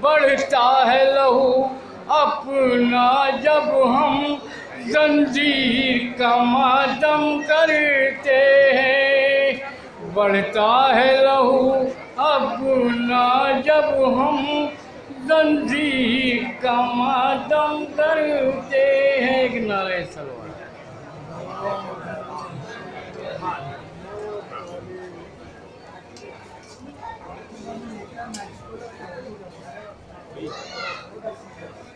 بڑھتا ہے لہو اپنا جب ہم زنجیر کا ماتم کرتے ہیں، بڑھتا ہے لہو اپنا جب ہم زنجیر کا ماتم کرتے ہیں۔ ایک نعرہ سلوات۔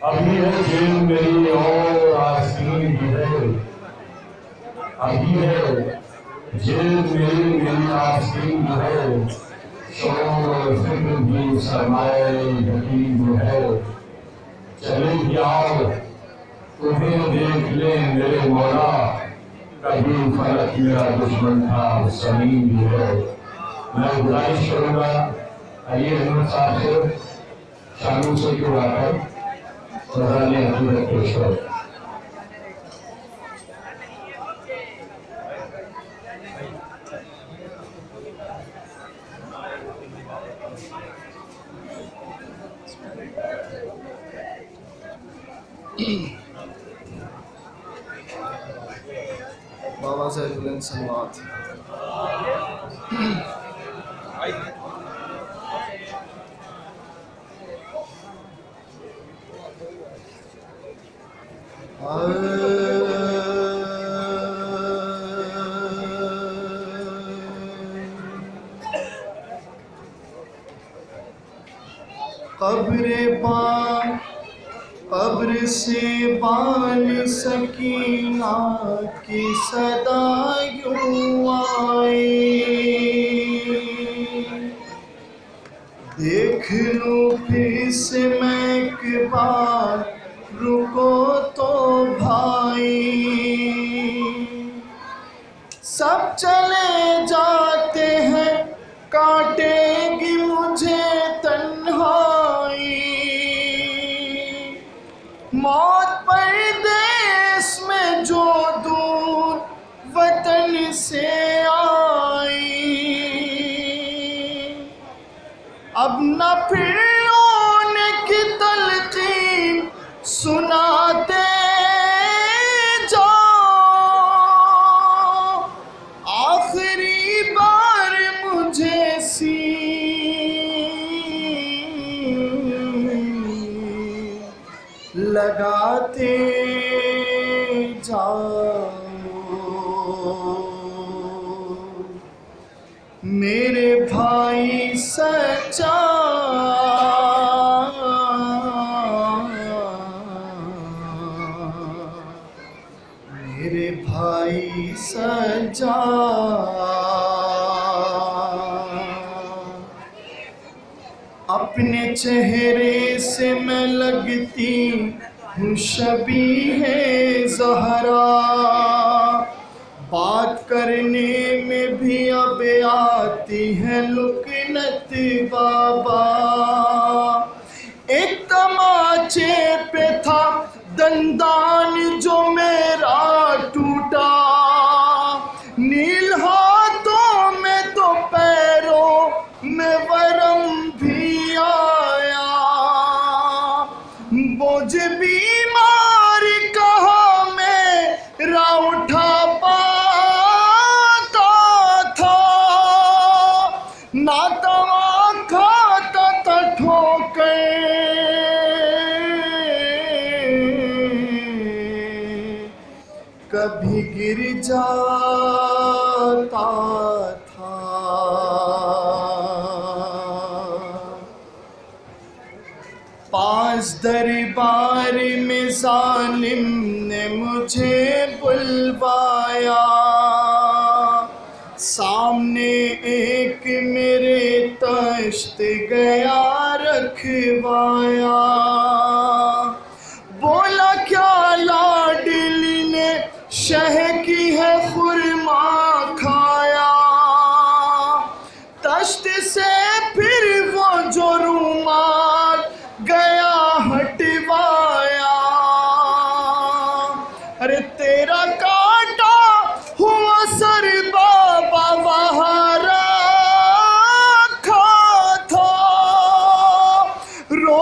ابھی ہے جیل میری اور آستین بھی ہے، ابھی ہے جیل میری آستین بھی ہے، شور و فکر بھی سرمایہ یقین بھی ہے، چلے بھی آؤ تمہیں دیکھ لیں میرے مولا، کبھی فلک میرا دشمن تھا زمین بھی ہے۔ میں گزارش کروں گا آئیے احمد صاحب سے شانوں سے کیوں آ کر غزال حقیقت پیش کرو۔ بابا زید بلند سلوات۔ قبر سے بان سکینہ کی صدا یوں آئی، دیکھ لو پھر سے میں ایک بار، رکو تو بھائی، سب چلے جاتے ہیں کاٹے گی مجھے تنہائی، موت پردیس میں جو دور وطن سے آئی، اب نہ پھرنے کی تلقین سناتے جاؤ، آخری بار مجھے لگاتے جاؤ، میرے بھائی سچا، میرے بھائی سجا، اپنے چہرے سے میں لگتی ہوں شبیہ زہرا، بات کرنے میں بھی اب آتی ہے لکنت بابا، ایک تماچے پہ تھا دندان جو میرا ٹوٹا، نیل ہاتھوں میں تو پیروں میں ورم بھی آیا، بوجھ بیمار کہاں میرا اٹھا پاتا تھا، نہ دوا کھاتا تھا ٹھوکر، کبھی گر جاتا تھا، پاس دربار میں ظالم نے مجھے بلوایا، سامنے ایک میرے تشت گیا رکھوایا، بولا کیا لاڈلی نے شہ کی ہے خرما کھایا، تشت سے پھر وہ جو رومال گیا ہٹوایا، ارے تیرا کاٹا ہوا سر بابا وہاں رکھا تھا، رو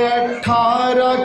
18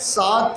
7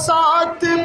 7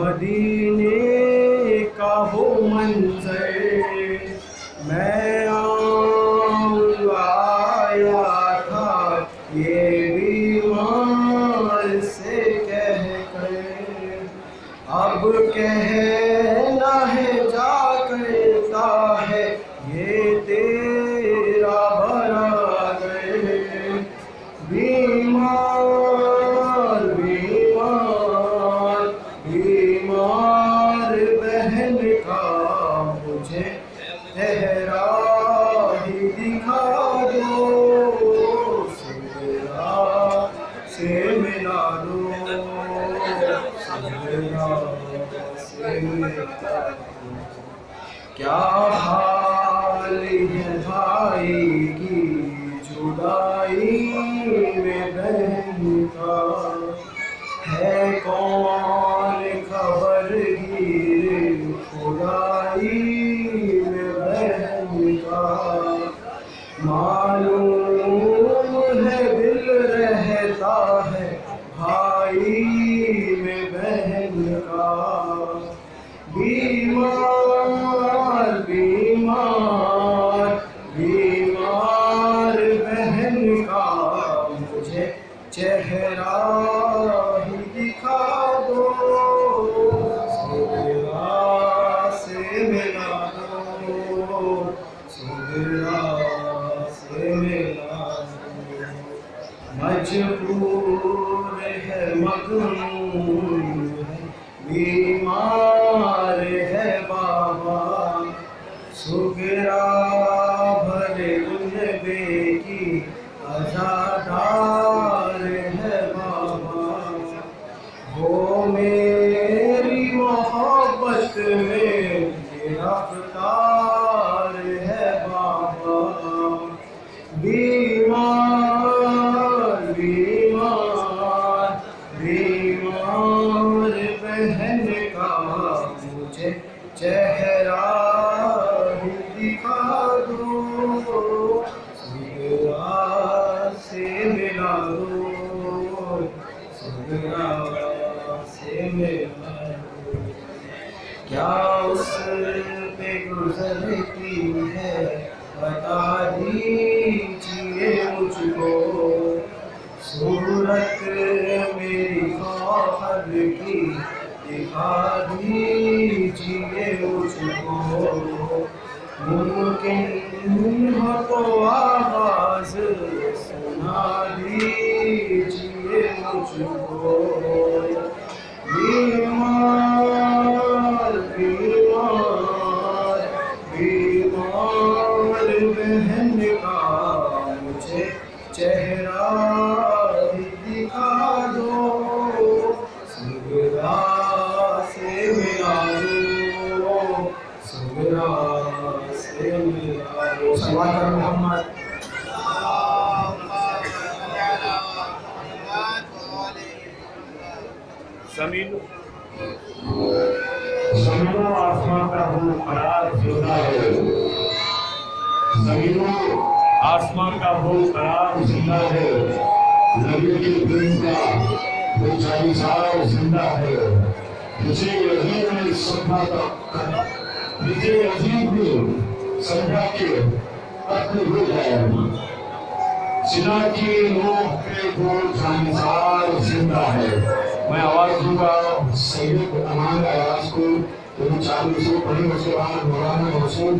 مدینے کا وہ منظر میں آیا تھا یہ بیمار سے کہہ کر، اب کہنا ہے جا کرتا ہے یہ تیرا برادر، بیمار بیمار بیمار بہن کا مجھے چہرہ ہی دکھا دو، صحرا سے ملا دو، صحرا سے ملا دو۔ کیا حال ہے بھائی کی جدائی میں بہن کا، ہے کون خبرگیر خدائی میں بہن کا، معلوم ہے دل رہتا ہے بھائی میں بہن کا، بیمار بیمار بیمار بہن کا مجھے چہرہ ہی دکھا دو، صحرا سے ملا دو، صحرا سے ملا دو۔ مجبور ہے مغموم ہے بیمار ہے بابا، سغرا بھرے جنبے کی عزادار ہے بابا، وہ میری محبت میں گرفتار ہے بابا، بیمار بیمار بیمار بہن کا مجھے چہرہ ہی دکھا دو، صحرا سے ملا دو، صحرا سے ملا دو۔ کیا اس پہ گزرتی ہے بتا دیجیے مجھ کو، صورت میری خواہر کی دکھا دیجیے مجھ کو، ممکن ہو تو آواز سنا دیجیے مجھ کو، بیمار بیمار بیمار بہن کا مجھے چہرہ ہی دکھا دو، صحرا سے ملا دو، صحرا سے ملا دو۔ صلوات علی محمد۔ زمین و آسمان کا وہ قرار زندہ ہے، زمین و آسمان کا وہ قرار زندہ ہے، نبی کے دین کا وہ جانسار زندہ ہے، مجھے یقین ہے سمجھا تک، مجھے یقین ہے سمجھا کے قتل ہو جائے، سنا کی روح پہ وہ جانسار زندہ ہے۔ میں آواز دوں گا سید امان ایاز کو، جو 4 مصرے پڑھیں، اس کے بعد مولانا محسن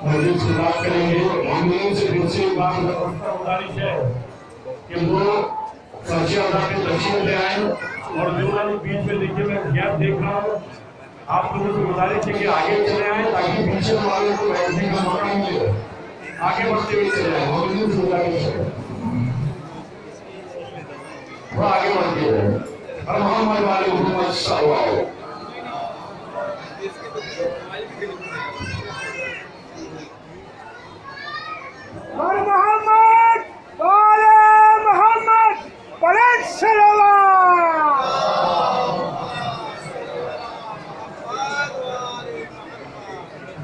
مجلس سے بات کریں گے۔ مومنین سے پھر سے بات گزارش ہے کہ وہ سچے ادا کے تشریف لے آئیں، اور جو میں نے بیچ میں دیکھے میں گیپ دیکھ رہا ہوں، آپ لوگوں سے گزارش ہے کہ آگے چلے آئیں تاکہ پیچھے والوں کو بیٹھنے کا موقع ملے، آگے بڑھتے ہوئے چلے آئیں۔ مومنین سے گزارش ہے وہ آگے بڑھتے ہیں، اور محمد والے محمد صلی اللہ علیہ وسلم۔ اور محمد والے محمد پلٹ سلام۔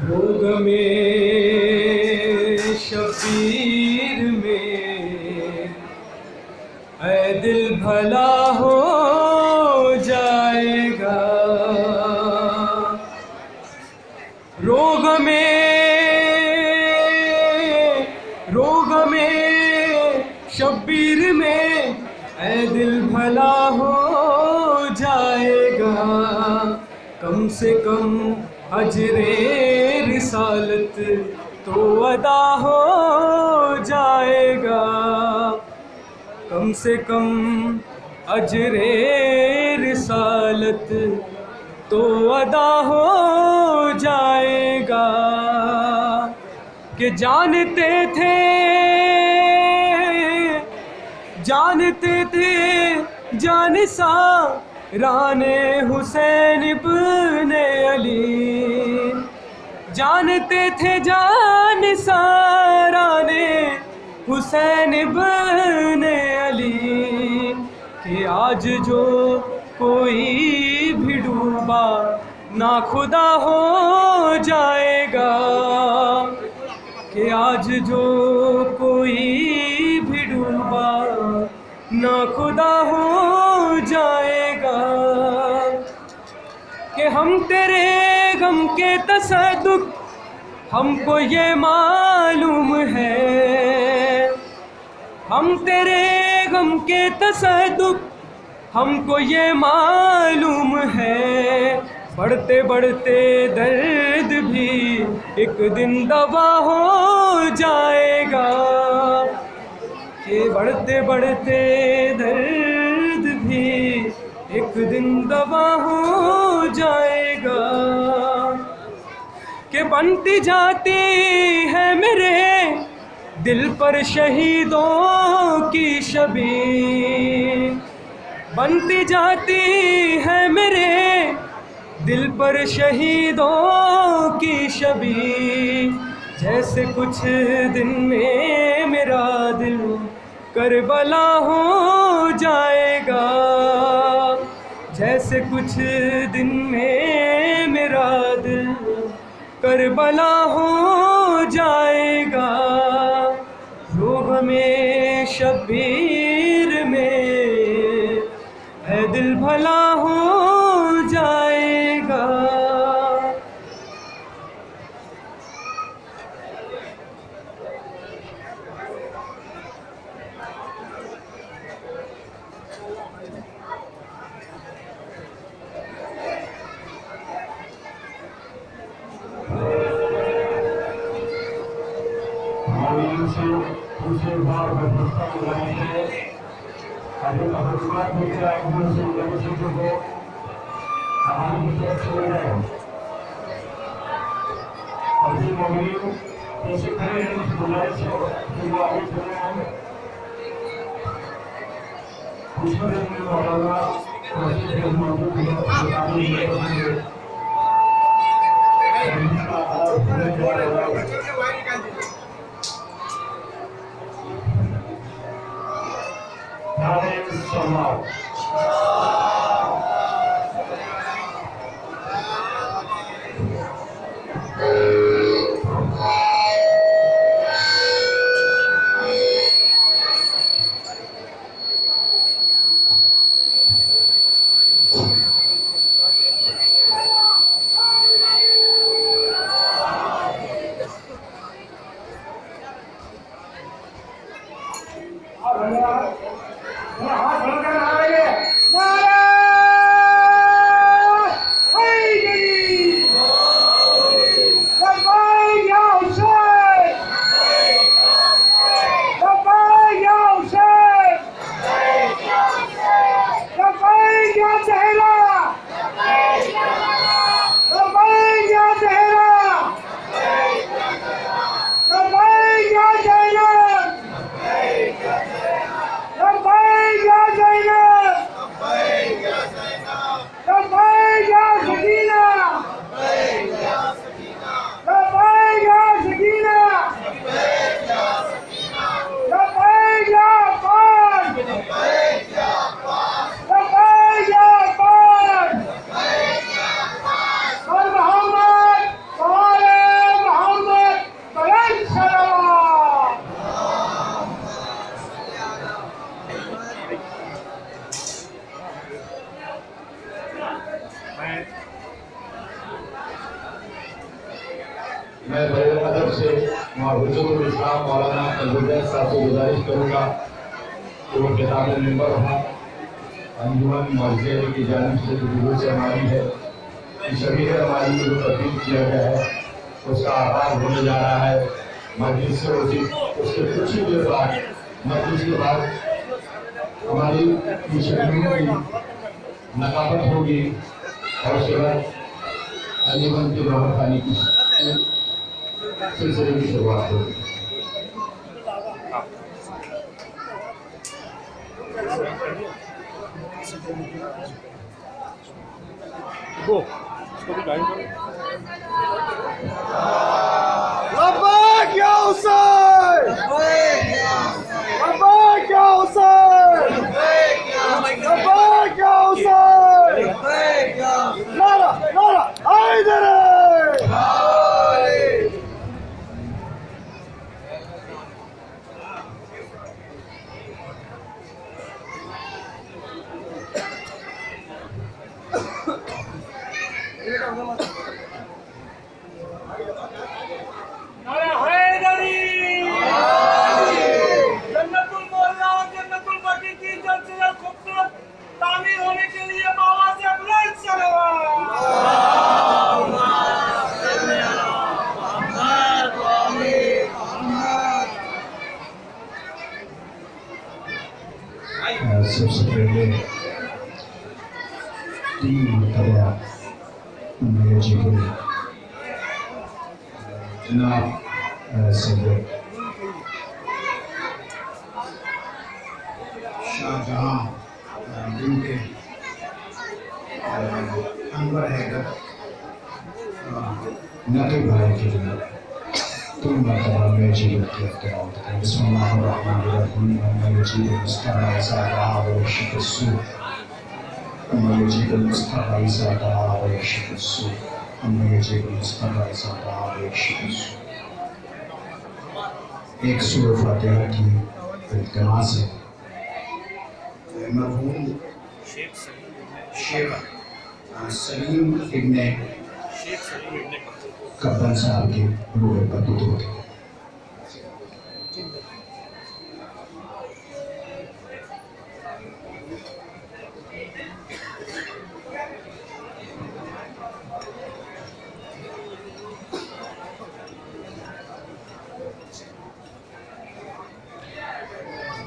روگ میں شبیر میں اے دل بھلا ہو جائے، گا. روغ میں شبیر میں اے دل بھلا ہو جائے گا. کم سے کم اجر رسالت تو ادا ہو جائے گا. کم سے کم اجر رسالت تو ادا ہو جائے گا. کہ جانتے تھے جانساران حسین ابن علی. جانتے تھے جانساران حسین ابن علی کہ آج جو کوئی بھی ڈوبا ناخدا ہو جائے گا. کہ آج جو کوئی بھی ڈوبا ناخدا ہو جائے گا. کہ ہم تیرے غم کے تصدق ہم کو یہ معلوم ہے. ہم تیرے غم کے تصدق ہم کو یہ معلوم ہے. بڑھتے بڑھتے درد بھی ایک دن دوا ہو جائے گا. کہ بڑھتے بڑھتے درد بھی ایک دن دوا ہو جائے گا. کہ بنتی جاتی ہے میرے دل پر شہیدوں کی شبیں. بنتی جاتی ہے میرے دل پر شہیدوں کی شبیں. جیسے کچھ دن میں میرا دل کربلا ہو جائے گا. جیسے کچھ دن میں میرا دل کربلا ہو جائے گا. روغ میں شبیر میں اے دل بھلا ہو جائے گا. دوسرے بار بردستہ بلائی ہے. ابھی تحقیقات میں کیا ایک دوسرے کو ہماری طرف سے ہے. ابھی مومنین پیچھے کھڑے ہیں اس بلائی سے جو آگے چلے ہیں. کچھ دن میں مولانا مسجد موجود ہے. میں بڑے ادب سے حجت الاسلام مولانا عبدالرزاق صاحب سے گزارش کروں گا کہ وہ خطاب ممبر ہوں. انجمن مرضیہ کی جانب سے جو دلوں سے ہماری ہے شبیہ ہماری جو تبدیل کیا گیا ہے اس کا آغاز ہونے جا رہا ہے. مجلس سے اس کے کچھ ہی دیر بعد مجلس کے بعد ہماری شبیوں کی نقابت ہوگی اور اس کے بعد انجمن کی محمد خانی کی سلسلے کی شروعات ہوگی. لبیک یا حسین! لبیک یا حسین! لبیک یا حسین! نعرہ نعرہ حیدر! سب سے پہلے 3 مرتبہ میرے جیبل جناب سید شاہ جہاں دن کے انور حیدر نقیب بھائی کے لیے 3 مرتبہ میرے جیبل کی احترام کرتے ہیں. بسم اللہ الرحمن الرحیم. اما یجیب المستمع اذا دعا ویکشف السوء. اما یجیب المستمع اذا دعا ویکشف السوء. اما یجیب المستمع اذا دعا ویکشف السوء. ایک سورہ فاتحہ کی التماس ہے. مرحوم شیخ سلیم ابن کبن صاحب کی روح پر درود.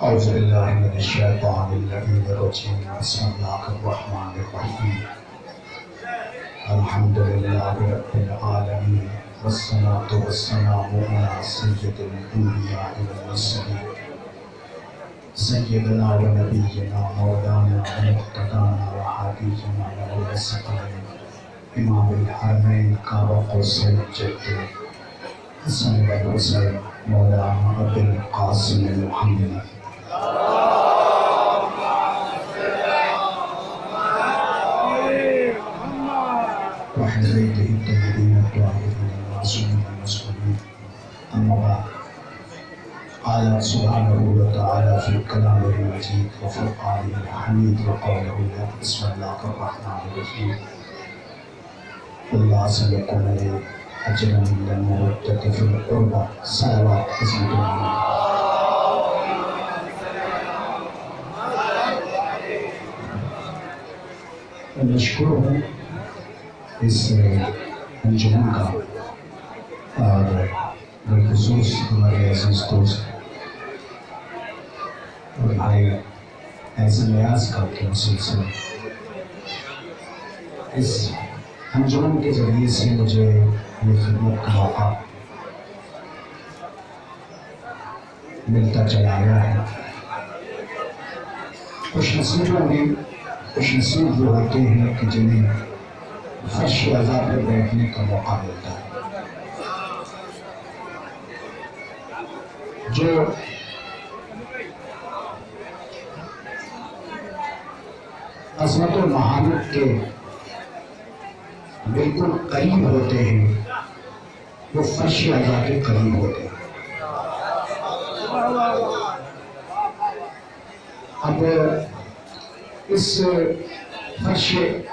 اعوذ باللہ من الشیطان اللعین الرجیم. بسم اللہ الرحمن الرحیم. الحمد للہ رب العالمین والصلاة والسلام علی سید الانبیاء والمرسلین سیدنا و نبینا مولانا و مقتدانا و حبیبنا و الثقلین امام الحرمین کعبہ قوسین جد حسن و حسین مولانا ابو القاسم محمد وحزبيته الطيبين الطاهرين المعصومين المسلمين. أما بعد قال سبحانه وتعالى في كلامه المجيد وفرقانه الحميد وقوله الحق. بسم الله الرحمن الرحيم. الله سلكم عليه أجرا من المودة في القربى صلوات حزب الله. نشكرهم اس انجمن کا اور بالخصوص ہمارے عزیز دوست اور بھائی احسن نیاز کا کے سلسلے. اس انجمن کے ذریعے سے مجھے یہ خدمت کا موقع ملتا چلا گیا ہے. خوش نصیب وہ ہوتے ہیں کہ جنہیں فرش عذاب پر بیٹھنے کا موقع ملتا ہے. جو عظمت و مہارت کے بالکل قریب ہوتے ہیں وہ فرش عذاب کے قریب ہوتے ہیں. اب اس فرش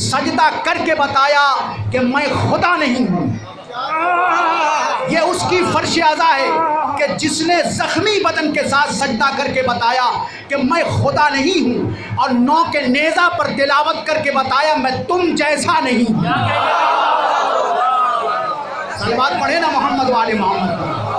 سجدہ کر کے بتایا کہ میں خدا نہیں ہوں. یہ اس کی فرش اعضا ہے کہ جس نے زخمی بدن کے ساتھ سجدہ کر کے بتایا کہ میں خدا نہیں ہوں، اور 9 کے نیزہ پر تلاوت کر کے بتایا میں تم جیسا نہیں ہوں. صلوات پڑھے نا محمد والے محمد.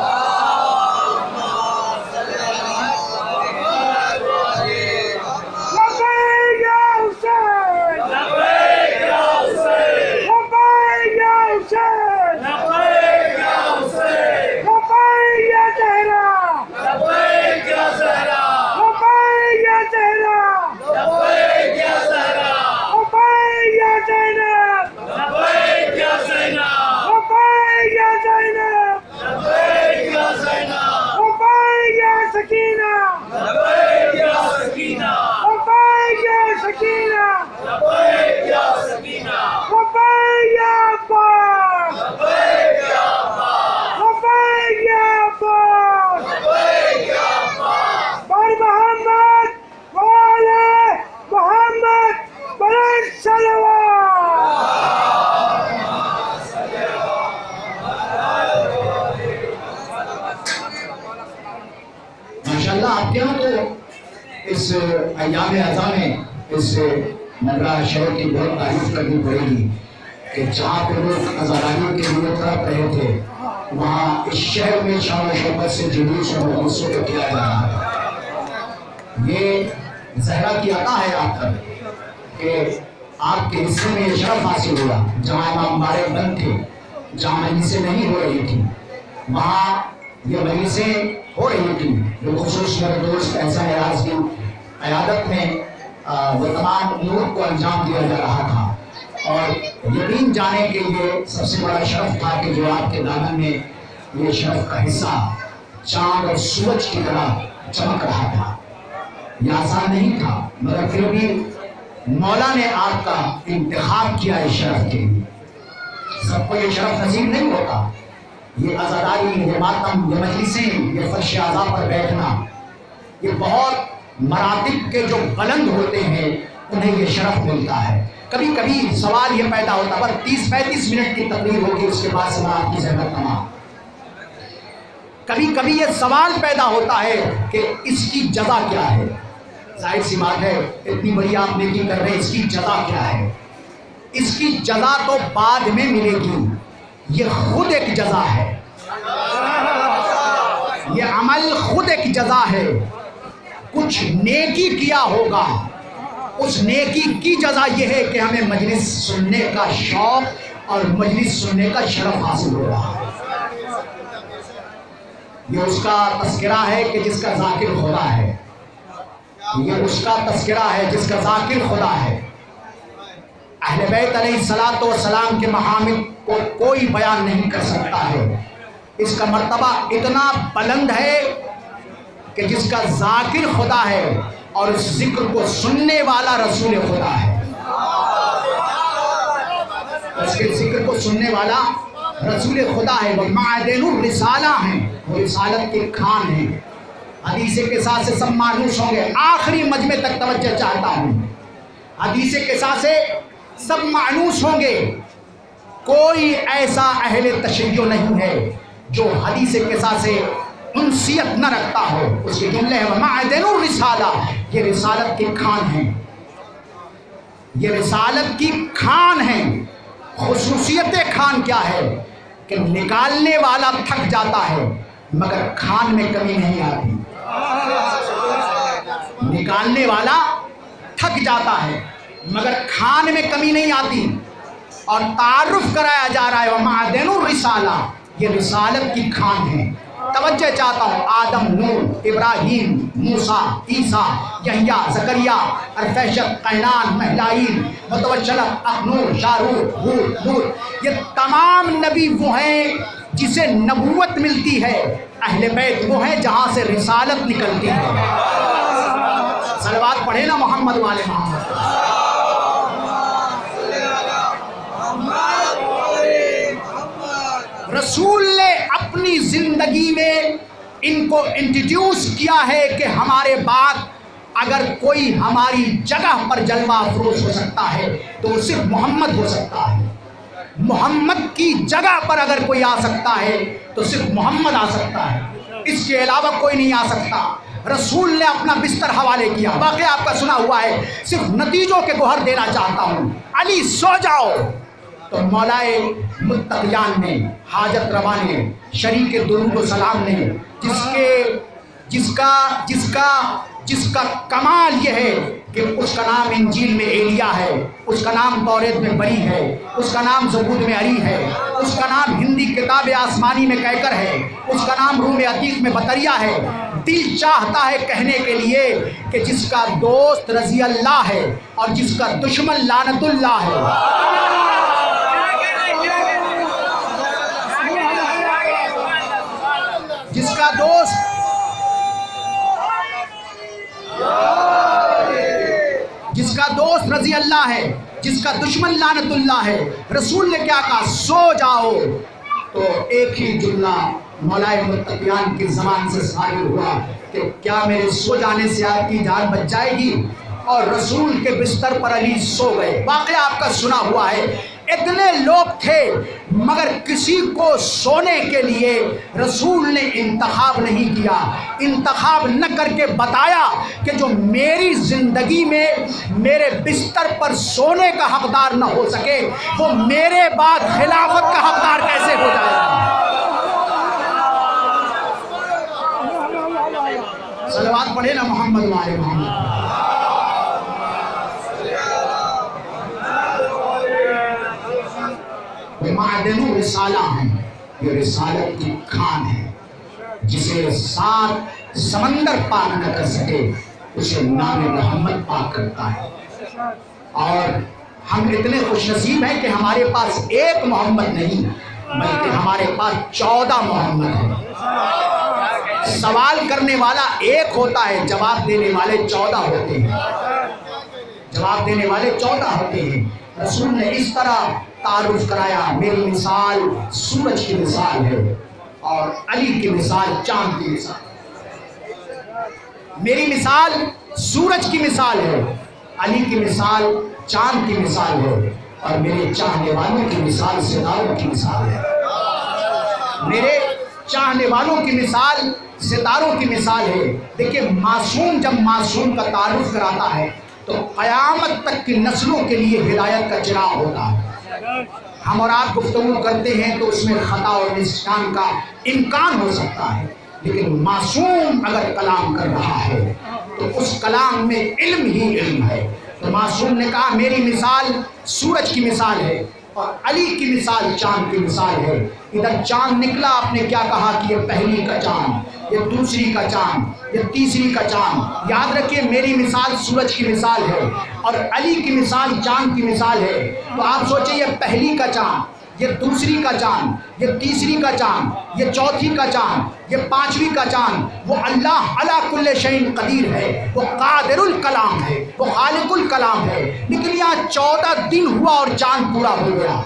آپ کے یہاں تو اس ایام اعضا میں اس نگرہ شہر کی بہت تعریف کرنی پڑے گی کہ جہاں پہ لوگ عزاداری کے لیے تڑپ رہے تھے وہاں اس شہر میں شان و شوکت سے جلوس اور مجلسوں کو کیا جا رہا ہے. یہ زہرا کی عطا ہے آپ پر کہ آپ کے حصے میں یہ شرف حاصل ہوا. جہاں امام بارے بند تھے، جہاں مجلسیں نہیں ہو رہی تھیں، وہاں یہ مجلسیں ہو رہی تھیں. بالخصوص میرے دوست احسان ایاز کی قیادت میں وہ تمام امور کو انجام دیا جا رہا تھا، اور یقین جانے کے لیے سب سے بڑا شرف تھا کہ جو آپ کے دامن میں یہ شرف کا حصہ چاند اور سورج کی طرح چمک رہا تھا. یہ آسان نہیں تھا، مگر پھر بھی مولا نے آپ کا انتخاب کیا اس شرف کے لیے. سب کو یہ شرف نصیب نہیں ہوتا. یہ عزاداری، یہ ماتم، یہ مجلسیں، یہ فرش اعضا پر بیٹھنا، یہ بہت مراتب کے جو بلند ہوتے ہیں انہیں یہ شرف ملتا ہے. کبھی کبھی سوال یہ پیدا ہوتا ہے، پر 30-35 منٹ کی تقریر ہوگی، اس کے بعد سماعت کی زحمت تمام. کبھی کبھی یہ سوال پیدا ہوتا ہے کہ اس کی جزا کیا ہے. ظاہر سی بات ہے، اتنی بڑی آپ نیکی کر رہے ہیں، اس کی جزا کیا ہے؟ اس کی جزا تو بعد میں ملے گی. یہ خود ایک جزا ہے، یہ عمل خود ایک جزا ہے. کچھ نیکی کیا ہوگا، اس نیکی کی جزا یہ ہے کہ ہمیں مجلس سننے کا شوق اور مجلس سننے کا شرف حاصل ہو رہا ہے. یہ اس کا تذکرہ ہے کہ جس کا ذاکر خدا ہے. یہ اس کا تذکرہ ہے جس کا ذاکر خدا ہے. اہل بیت علیہ الصلوۃ والسلام کے محامد کو کوئی بیان نہیں کر سکتا ہے. اس کا مرتبہ اتنا بلند ہے کہ جس کا ذاکر خدا ہے اور اس ذکر کو سننے والا رسول خدا ہے. اس کے ذکر کو سننے والا رسول خدا ہے. وہ معدن الرسالہ ہیں، وہ رسالت کے کھان ہیں. حدیث کے ساتھ سے سب مانوس ہوں گے. آخری مجمع تک توجہ چاہتا ہوں. حدیث کے ساتھ سے سب مانوس ہوں گے. کوئی ایسا اہل تشیع نہیں ہے جو حدیث کے ساتھ سے انسیت نہ رکھتا ہو. اس کے جملے ہیں معدن الرسالہ، یہ رسالت کی کھان ہیں. یہ رسالت کی کھان ہیں. خصوصیت کھان کیا ہے کہ نکالنے والا تھک جاتا ہے مگر کھان میں کمی نہیں آتی. نکالنے والا تھک جاتا ہے مگر کھان میں کمی نہیں آتی. اور تعارف کرایا جا رہا ہے معدن الرسالہ، یہ رسالت کی کھان ہے. توجہ چاہتا ہوں، آدم، نوح، ابراہیم، موسیٰ، عیسیٰ، یحییٰ، زکریا، ارفیشت، قینان، مہلائیل، متوشلت، اخنور، شاروخ، ہود، لوط، یہ تمام نبی وہ ہیں جسے نبوت ملتی ہے. اہل بیت وہ ہیں جہاں سے رسالت نکلتی ہے. صلوات پڑھے نا محمد والے محمد. رسول نے اپنی زندگی میں ان کو انٹروڈیوس کیا ہے کہ ہمارے بعد اگر کوئی ہماری جگہ پر جلوہ افروز ہو سکتا ہے تو وہ صرف محمد ہو سکتا ہے. محمد کی جگہ پر اگر کوئی آ سکتا ہے تو صرف محمد آ سکتا ہے، اس کے علاوہ کوئی نہیں آ سکتا. رسول نے اپنا بستر حوالے کیا، واقعہ آپ کا سنا ہوا ہے. صرف نتیجوں کے گوہر دینا چاہتا ہوں. علی سو جاؤ تو مولائے متقیان نے، حاجت روا نے، شریک درود و سلام نے، جس کا کمال یہ ہے کہ اس کا نام انجیل میں ایلیا ہے، اس کا نام توریت میں بری ہے، اس کا نام زبور میں اری ہے، اس کا نام ہندی کتاب آسمانی میں کیکر ہے، اس کا نام روم عتیق میں بطریہ ہے. دل چاہتا ہے کہنے کے لیے کہ جس کا دوست رضی اللہ ہے اور جس کا دشمن لعنت اللہ ہے. جس کا دوست رضی اللہ ہے، جس کا دشمن لعنت اللہ ہے. رسول نے کیا کہا؟ سو جاؤ. تو ایک ہی جملہ مولائے متقیان کی زبان سے صادر ہوا کہ کیا میرے سو جانے سے آپ کی جان بچ جائے گی؟ اور رسول کے بستر پر علی سو گئے. واقعہ آپ کا سنا ہوا ہے. اتنے لوگ تھے مگر کسی کو سونے کے لیے رسول نے انتخاب نہیں کیا. انتخاب نہ کر کے بتایا کہ جو میری زندگی میں میرے بستر پر سونے کا حقدار نہ ہو سکے وہ میرے بعد خلافت کا حقدار کیسے ہو جائے گا. صلوات پڑھے نا محمد وعلى محمد. معدن رسالہ ہیں، یہ رسالت کی کھان ہے. جسے سات سمندر پاک نہ کر سکے اسے نام محمد پاک کرتا ہے. اور ہم اتنے خوش نصیب ہیں کہ ہمارے پاس ایک محمد نہیں بلکہ ہمارے پاس 14 محمد ہیں. سوال کرنے والا ایک ہوتا ہے، جواب دینے والے 14 ہوتے ہیں. جواب دینے والے 14 ہوتے ہیں. رسول نے اس طرح تعارف کرایا، میری مثال سورج کی مثال ہے اور علی کی مثال چاند کی مثال. میری مثال سورج کی مثال ہے، علی کی مثال چاند کی مثال ہے اور میرے چاہنے والوں کی مثال ستاروں کی مثال ہے. میرے چاہنے والوں کی مثال ستاروں کی مثال ہے. دیکھیے معصوم جب معصوم کا تعارف کراتا ہے تو قیامت تک کی نسلوں کے لیے ہدایت کا چراغ ہوتا ہے. ہم اور آپ گفتگو کرتے ہیں تو اس میں خطا اور نسیان کا امکان ہو سکتا ہے، لیکن معصوم اگر کلام کر رہا ہے تو اس کلام میں علم ہی علم ہے. تو معصوم نے کہا میری مثال سورج کی مثال ہے اور علی کی مثال چاند کی مثال ہے. ادھر چاند نکلا، آپ نے کیا کہا کہ یہ پہلی کا چاند، یہ دوسری کا چاند، یہ تیسری کا چاند. یاد رکھیے میری مثال سورج کی مثال ہے اور علی کی مثال چاند کی مثال ہے. تو آپ سوچیں یہ پہلی کا چاند، یہ دوسری کا چاند، یہ تیسری کا چاند، یہ چوتھی کا چاند، یہ پانچویں کا چاند، وہ اللہ علی کل شیء قدیر ہے، وہ قادر الکلام ہے، وہ خالق الکلام ہے. لیکن یہاں 14 دن ہوا اور چاند پورا ہو گیا.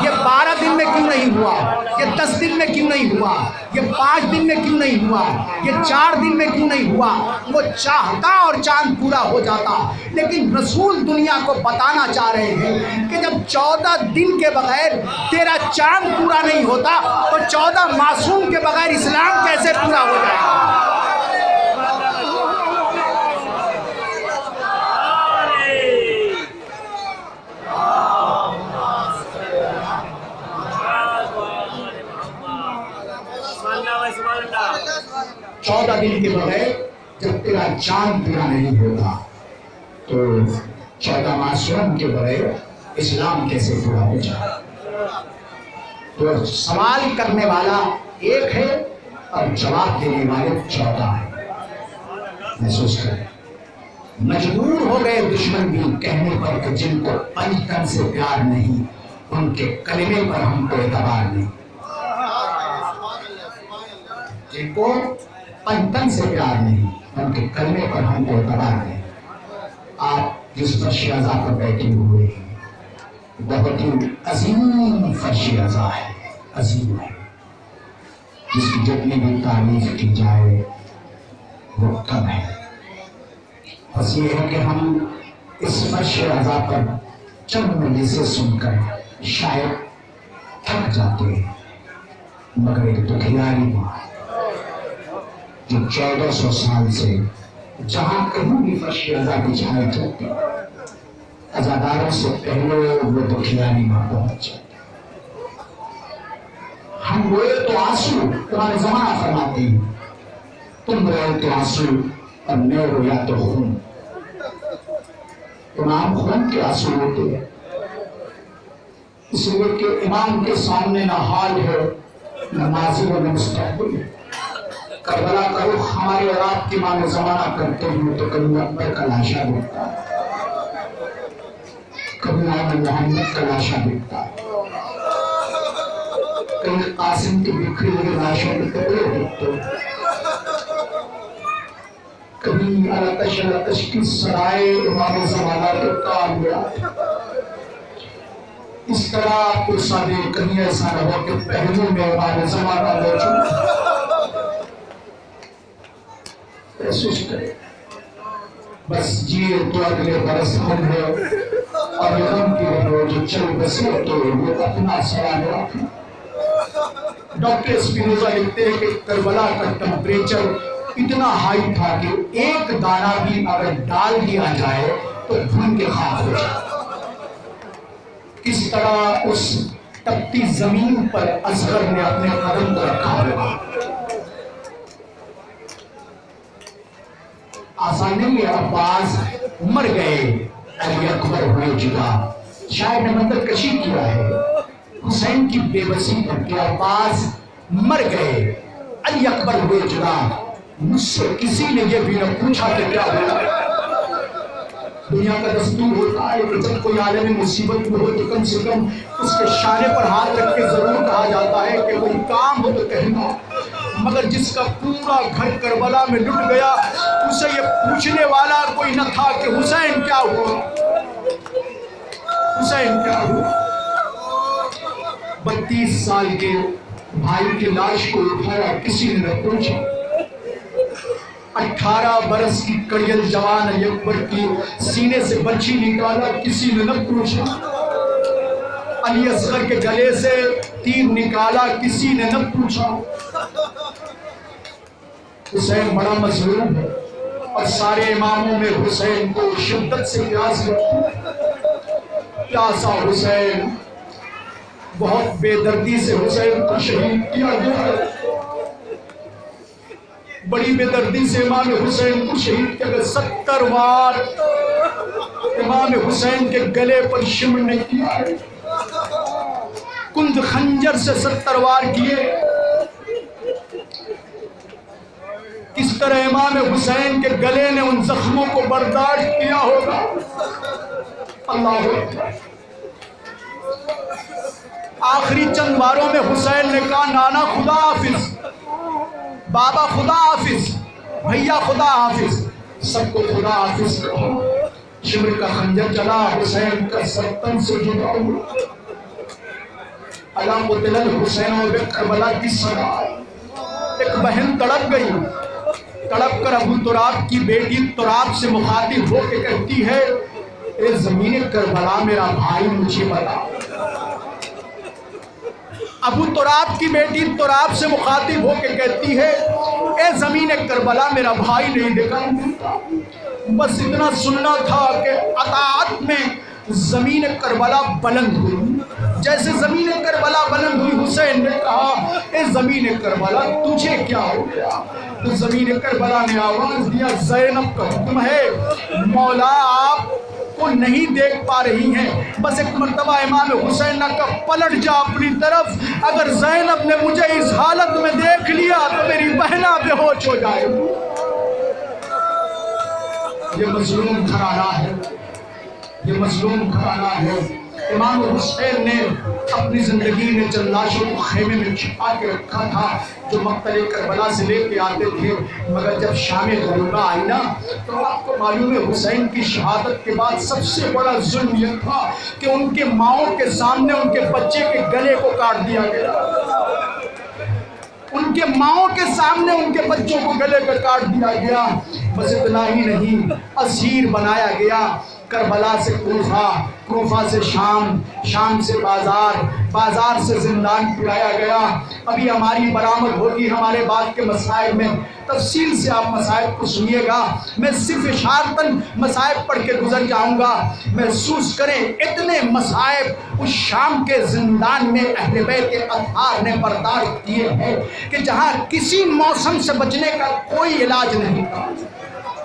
یہ 12 دن میں کیوں نہیں ہوا؟ یہ 10 دن میں کیوں نہیں ہوا؟ یہ 5 دن میں کیوں نہیں ہوا؟ یہ 4 دن میں کیوں نہیں ہوا؟ وہ چاہتا اور چاند پورا ہو جاتا. لیکن رسول دنیا کو بتانا چاہ رہے ہیں کہ جب 14 دن کے بغیر تیرا چاند پورا نہیں ہوتا تو 14 معصوم کے بغیر اسلام کیسے پورا ہو جائے گا؟ 14 دن کے بغیر جب تیرا چاند پورا نہیں ہوتا تو 14 معصوم کے بغیر اسلام کیسے پورا ہو جائے؟ تو سوال کرنے والا ایک ہے اور جواب دینے والے 14 ہیں. محسوس کریں. مجبور ہو گئے دشمن بھی کہنے پر کہ جن کو پنج تن سے پیار نہیں ان کے کلمے پر ہم کو اعتبار نہیں. جن کو پنجتن سے پیار نہیں ان کے کلمے پر ہم کو اعتبار نہیں. آپ جس فرش اعضا پر بیٹھے ہوئے ہیں بہت ہی عظیم فرش اعضا ہے، عظیم ہے، جس کی جتنی بھی تعریف کی جائے وہ کم ہے. بس یہ ہے کہ ہم اس فرش رضا پر چند مجلسیں سن کر شاید تھک جاتے ہیں، مگر ایک دکھیاری ماں جو 1400 سال سے جہاں کہیں بھی فرش رضا بچھائی جاتی عزاداروں سے پہلے وہ دکھیاری ماں پہنچ جاتی۔ ہم روئے تو آنسو، قرآن زمانہ فرماتے ہیں تم روئے تو آنسو اور میں رویا تو خون۔ امام خون کے آنسو ہوتے ہیں، اس لیے کہ امام کے سامنے نہ حال ہے نہ ماضی و نہ مستقبل ہے۔ کربلا کا رخ ہمارے اور آپ کی ماں زمانہ کرتے ہیں تو کبھی اکبر کا لاشا دکھتا ہے، کبھی آل محمد کا لاشا دکھتا ہے، کبھی قاسم کی بکھری ہوئی لاشوں کے ٹکڑے دکھتے ہیں، کبھی الاتش کی سرائے امام زمانہ کے کام میں آتے۔ اس طرح آپ کو سادے کہیں ایسا نہ ہو کہ پہلو میں امام زمانہ موجود محسوس کرے، بس جیے تو اگلے برس ہم ہے اور غم کی رہو جو چل بسے تو وہ اپنا سوال رکھنا۔ ڈاکٹر اسپینوزا لکھتے ہیں کہ کربلا کا ٹمپریچر اتنا ہائی تھا کہ ایک دانہ بھی اگر ڈال دیا جائے تو بھون کے خاک ہو جائے۔ کس طرح اس تپتی زمین پر اصغر نے اپنے قدم کو رکھا ہوا۔ آسان نہیں ہے، عباس مر گئے، علی اکبر ہوئے جدا۔ شاعر نے منظر کشی کیا ہے حسین کی بے بسی پر کہ عباس مر گئے، علی اکبر ہوئے جدا۔ مجھ سے کسی نے یہ بھی نہ پوچھا کہ کیا ہوا۔ دنیا کا دستور ہوتا ہے کہ جب کوئی عالم مصیبت میں ہو تو کم سے کم اس کے شانے پر ہاتھ رکھ کے ضرور کہا جاتا ہے کہ کوئی کام ہو تو کہنا، مگر جس کا پورا گھر کربلا میں لٹ گیا اسے یہ پوچھنے والا کوئی نہ تھا کہ حسین کیا ہوا، حسین کیا ہوا۔ 32 سال کے بھائی کی لاش کو اٹھایا، کسی نے نہ پوچھا۔ 18 برس کی کڑیل جوان علی اکبر کی سینے سے بچی نکالا، کسی نے نہ پوچھا۔ علی اصغر کے گلے سے تیر نکالا، کسی نے نہ پوچھا۔ حسین بڑا مظلوم ہے اور سارے اماموں میں حسین کو شدت سے پیاس لگتی۔ پیاسا حسین، بہت بے دردی سے حسین کو شہید کیا گیا۔ بڑی بے دردی سے امام حسین کو شہید کیا گیا۔ 70 وار امام حسین کے گلے پر شمع نے کیا ہے، کند خنجر سے 70 وار کیے۔ کس طرح امام حسین کے گلے نے ان زخموں کو برداشت کیا ہوگا۔ اللہ اکبر۔ آخری چند باروں میں حسین نے کہا نانا خدا حافظ، بابا خدا حافظ، بھیا خدا حافظ، سب کو خدا حافظ کہا۔ شمر کا خنجر چلا، حسین کا سر تن سے جدا ہوا۔ علام قتل الحسین و کربلا کی صدا۔ ایک بہن تڑپ گئی، تڑپ کر ابو تراب کی بیٹی تراب سے مخاطب ہو کے کہتی ہے اے زمین کربلا میرا بھائی مجھے بتا۔ ابو تراب کی بیٹی تراب سے مخاطب ہو کے کہتی ہے اے زمین کربلا میرا بھائی نہیں دکھائی دیتا۔ بس اتنا سننا تھا کہ اطاعت میں زمین کربلا بلند ہوئی۔ جیسے زمین کربلا بلند ہوئی حسین نے کہا اے زمین کربلا تجھے کیا ہو گیا؟ تو زمین کربلا نے آواز دیا زینب کا حکم ہے، مولا آپ کو نہیں دیکھ پا رہی ہیں، بس ایک مرتبہ امام حسین نے کہا پلٹ جا اپنی طرف، اگر زینب نے مجھے اس حالت میں دیکھ لیا تو میری بہنہ بے ہوش ہو جائے گی۔ یہ مظلوم گھرانہ ہے، یہ مظلوم گھرانہ ہے۔ امام حسین نے اپنی زندگی میں چند لاشوں کو خیمے میں چھپا کے رکھا تھا جو مقتل کربلا سے لے کے آتے تھے، مگر جب شام غریبہ آئی نا تو آپ کو معلوم ہے حسین کی شہادت کے بعد سب سے بڑا ظلم یہ تھا کہ ان کے ماؤں کے سامنے ان کے بچے کے گلے کو کاٹ دیا گیا، ان کے ماؤں کے سامنے ان کے بچوں کو گلے پہ کاٹ دیا گیا. بس اتنا ہی نہیں، اسیر بنایا گیا. کربلا سے کوفہ، کوفہ سے شام، شام سے بازار، بازار سے زندان پھرایا گیا. ابھی ہماری برآمد ہوگی ہمارے بعد کے مسائل میں، تفصیل سے آپ مسائل کو سنیے گا. میں صرف اشارتاً مسائل پڑھ کے گزر جاؤں گا. محسوس کریں اتنے مسائل اس شام کے زندان میں اہل بیت اطہار نے برداشت کیے ہیں کہ جہاں کسی موسم سے بچنے کا کوئی علاج نہیں تھا.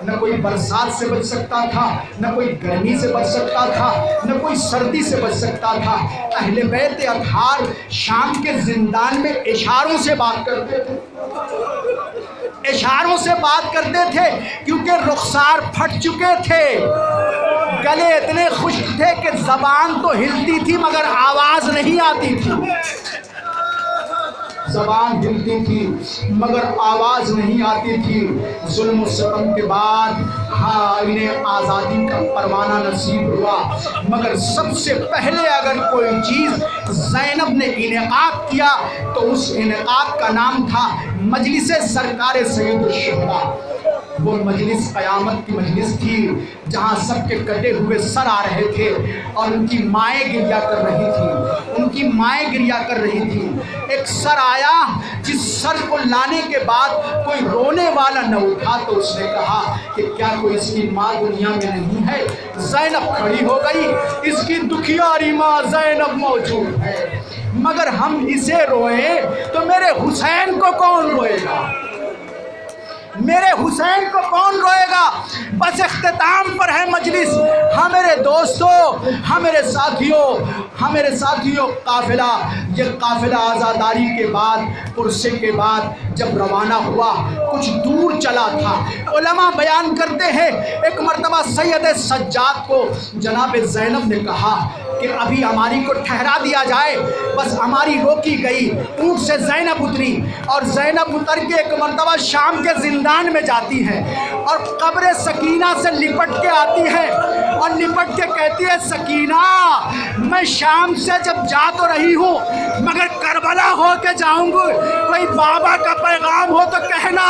نہ کوئی برسات سے بچ سکتا تھا، نہ کوئی گرمی سے بچ سکتا تھا، نہ کوئی سردی سے بچ سکتا تھا. اہل بیت اطہار شام کے زندان میں اشاروں سے بات کرتے تھے، اشاروں سے بات کرتے تھے، کیونکہ رخسار پھٹ چکے تھے، گلے اتنے خشک تھے کہ زبان تو ہلتی تھی مگر آواز نہیں آتی تھی. زبان ہلتی تھی مگر آواز نہیں آتی تھی. ظلم و ستم کے بعد ہاں انہیں آزادی کا پروانہ نصیب ہوا. مگر سب سے پہلے اگر کوئی چیز زینب نے انعقاد کیا تو اس انعقاد کا نام تھا مجلس سرکار سید الشہداء. وہ مجلس قیامت کی مجلس تھی جہاں سب کے کٹے ہوئے سر آ رہے تھے اور ان کی مائیں گریا کر رہی تھی، ان کی مائیں گریا کر رہی تھی. ایک سر آیا جس سر کو لانے کے بعد کوئی رونے والا نہ اٹھا تو اس نے کہا کہ کیا کوئی اس کی ماں دنیا میں نہیں ہے؟ زینب کھڑی ہو گئی، اس کی دکھیاری ماں زینب موجود ہے. مگر ہم اسے روئیں تو میرے حسین کو کون روئے گا؟ میرے حسین کو کون روئے گا؟ بس اختتام پر ہے مجلس. ہاں میرے دوستو، ہاں میرے ساتھیوں، ہاں میرے ساتھیوں، قافلہ، یہ قافلہ آزاداری کے بعد، پرسے کے بعد جب روانہ ہوا کچھ دور چلا تھا. علماء بیان کرتے ہیں ایک مرتبہ سید سجاد کو جناب زینب نے کہا کہ ابھی ہماری کو ٹھہرا دیا جائے. بس ہماری روکی گئی. اونٹ سے زینب اتری اور زینب اتر کے ایک مرتبہ شام کے زندان میں جاتی ہے اور قبر سکینہ سے لپٹ کے آتی ہے اور لپٹ کے کہتی ہے سکینہ میں شام سے جب جا تو رہی ہوں مگر کربلا ہو کے جاؤں گی، کوئی بابا کا پیغام ہو تو کہنا.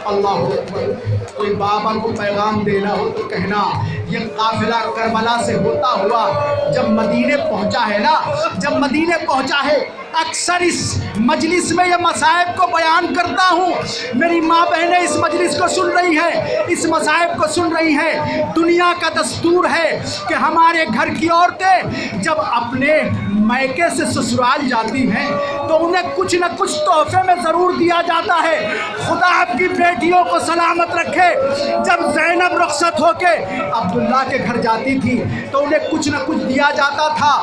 اللہ اکبر، کوئی بابا کو پیغام دینا ہو تو کہنا. یہ قافلہ کربلا سے ہوتا ہوا جب مدینے پہنچا ہے نا، جب مدینے پہنچا ہے، اکثر اس مجلس میں یہ مصائب کو بیان کرتا ہوں. میری ماں بہنیں اس مجلس کو سن رہی ہیں، اس مصائب کو سن رہی ہیں. دنیا کا دستور ہے کہ ہمارے گھر کی عورتیں جب اپنے میکے سے سسرال جاتی ہیں تو انہیں کچھ نہ کچھ تحفے میں ضرور دیا جاتا ہے. خدا آپ کی بیٹیوں کو سلامت رکھے. جب زینب رخصت ہو کے عبداللہ کے گھر جاتی تھی تو انہیں کچھ نہ کچھ دیا جاتا تھا.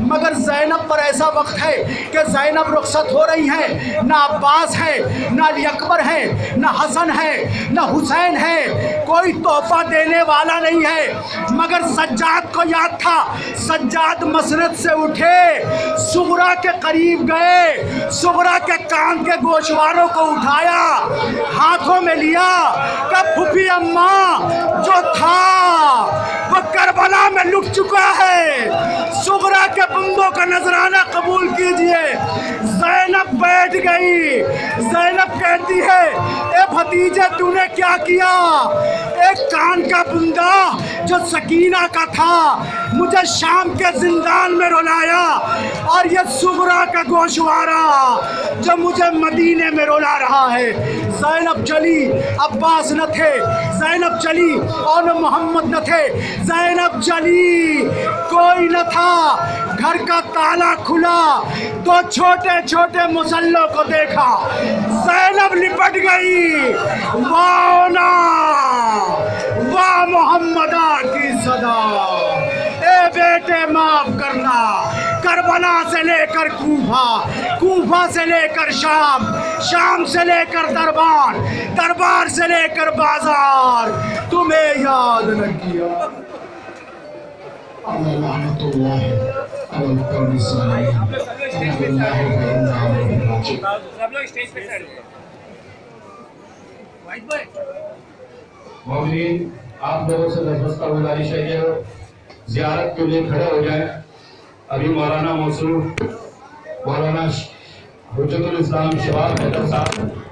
مگر زینب پر ایسا وقت ہے کہ زینب رخصت ہو رہی ہیں، نہ عباس ہے، نہ علی اکبر ہے، نہ حسن ہے، نہ حسین ہے، کوئی تحفہ دینے والا نہیں ہے. مگر سجاد کو یاد تھا. سجاد مسند سے اٹھے، صغرا کے قریب گئے، صغرا کے کان کے گوشواروں کو اٹھایا، ہاتھوں میں لیا کہ پھوپھی اماں جو تھا وہ کربلا میں لٹ چکا ہے، صغرا کے بندوں کا نذرانہ قبول کیجئے. زینب بیٹھ گئی. زینب کہتی ہے اے بھتیجے تو نے کیا کیا؟ ایک کان کا بندہ جو سکینہ کا تھا مجھے شام کے زندان میں رلایا اور یہ صغرا کا گوشوارہ جو مجھے مدینے میں رلا رہا ہے. زینب چلی، عباس نہ تھے. زینب چلی اور محمد نہ تھے. زینب چلی، کوئی نہ تھا. گھر کا تالا کھلا، دو چھوٹے چھوٹے مسلوں کو دیکھا. زینب لپٹ گئی. وانا واہ محمدہ کی صدا، اے بیٹے معاف کرنا. کربلا سے لے کر کوفہ، کوفہ سے لے کر شام، شام سے لے کر دربار، دربار سے لے کر بازار، تمہیں یاد نہ کیا. رحمۃ اللہ علی القوم الظالمین. مومنین، آپ لوگوں سے درخواست گزارش ہے کہ زیارت کے لیے کھڑے ہو جائیں. ابھی مولانا موصوف، مولانا حجت الاسلام شباب حیدر صاحب